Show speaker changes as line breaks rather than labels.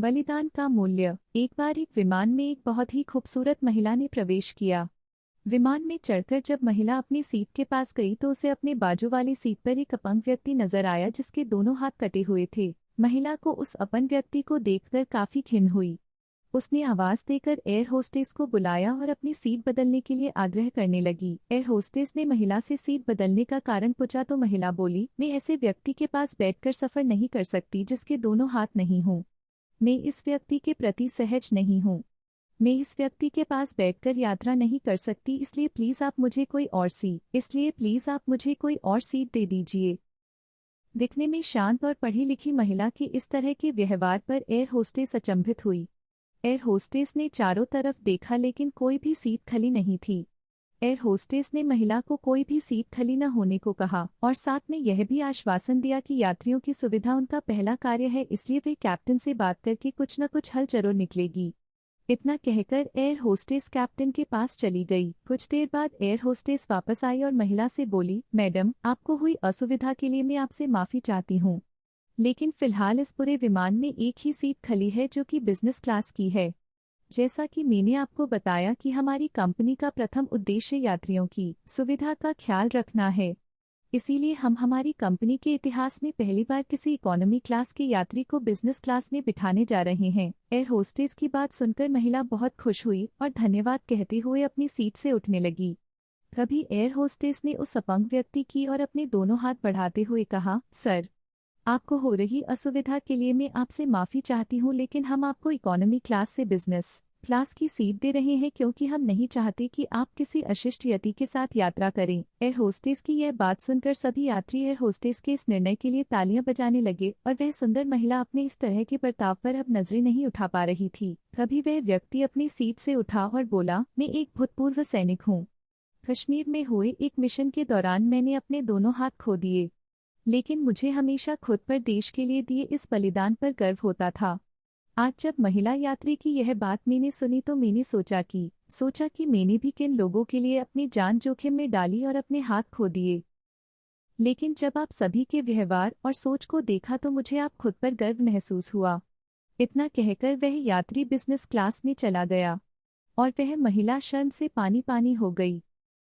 बलिदान का मूल्य। एक बार एक विमान में एक बहुत ही खूबसूरत महिला ने प्रवेश किया। विमान में चढ़कर जब महिला अपनी सीट के पास गई तो उसे अपने बाजू वाली सीट पर एक अपंग व्यक्ति नजर आया जिसके दोनों हाथ कटे हुए थे। महिला को उस अपंग व्यक्ति को देखकर काफी घिन हुई। उसने आवाज देकर एयर होस्टेस को बुलाया और अपनी सीट बदलने के लिए आग्रह करने लगी। एयर होस्टेस ने महिला से सीट बदलने का कारण पूछा तो महिला बोली, मैं ऐसे व्यक्ति के पास बैठकर सफर नहीं कर सकती जिसके दोनों हाथ नहीं हों। मैं इस व्यक्ति के प्रति सहज नहीं हूँ। मैं इस व्यक्ति के पास बैठकर यात्रा नहीं कर सकती, इसलिए प्लीज आप मुझे कोई और सीट दे दीजिए। दिखने में शांत और पढ़ी लिखी महिला के इस तरह के व्यवहार पर एयर होस्टेस अचंभित हुई। एयर होस्टेस ने चारों तरफ देखा लेकिन कोई भी सीट खाली नहीं थी। एयर होस्टेस ने महिला को कोई भी सीट खाली न होने को कहा और साथ में यह भी आश्वासन दिया कि यात्रियों की सुविधा उनका पहला कार्य है, इसलिए वे कैप्टन से बात करके कुछ न कुछ हल जरूर निकलेगी। इतना कहकर एयर होस्टेस कैप्टन के पास चली गई। कुछ देर बाद एयर होस्टेस वापस आई और महिला से बोली, मैडम, आपको हुई असुविधा के लिए मैं आपसे माफी चाहती हूँ, लेकिन फिलहाल इस पूरे विमान में एक ही सीट खाली है जो कि बिजनेस क्लास की है। जैसा कि मैंने आपको बताया कि हमारी कंपनी का प्रथम उद्देश्य यात्रियों की सुविधा का ख्याल रखना है, इसीलिए हम हमारी कंपनी के इतिहास में पहली बार किसी इकोनॉमी क्लास के यात्री को बिजनेस क्लास में बिठाने जा रहे हैं। एयर होस्टेस की बात सुनकर महिला बहुत खुश हुई और धन्यवाद कहते हुए अपनी सीट से उठने लगी। तभी एयर होस्टेस ने उस अपंग व्यक्ति की और अपने दोनों हाथ बढ़ाते हुए कहा, सर, आपको हो रही असुविधा के लिए मैं आपसे माफी चाहती हूँ, लेकिन हम आपको इकोनॉमी क्लास से बिजनेस क्लास की सीट दे रहे हैं क्योंकि हम नहीं चाहते कि आप किसी अशिष्ट यति के साथ यात्रा करें। एयर होस्टेस की यह बात सुनकर सभी यात्री एयर होस्टेस के इस निर्णय के लिए तालियां बजाने लगे और वह सुंदर महिला अपने इस तरह के बर्ताव पर अब नजरें नहीं उठा पा रही थी। तभी वह व्यक्ति अपनी सीट से उठा और बोला, मैं एक भूतपूर्व सैनिक हूँ। कश्मीर में हुए एक मिशन के दौरान मैंने अपने दोनों हाथ खो दिए, लेकिन मुझे हमेशा खुद पर देश के लिए दिए इस बलिदान पर गर्व होता था। आज जब महिला यात्री की यह बात मैंने सुनी तो मैंने सोचा कि मैंने भी किन लोगों के लिए अपनी जान जोखिम में डाली और अपने हाथ खो दिए। लेकिन जब आप सभी के व्यवहार और सोच को देखा तो मुझे आप खुद पर गर्व महसूस हुआ। इतना कहकर वह यात्री बिजनेस क्लास में चला गया और वह महिला शर्म से पानी पानी हो गई।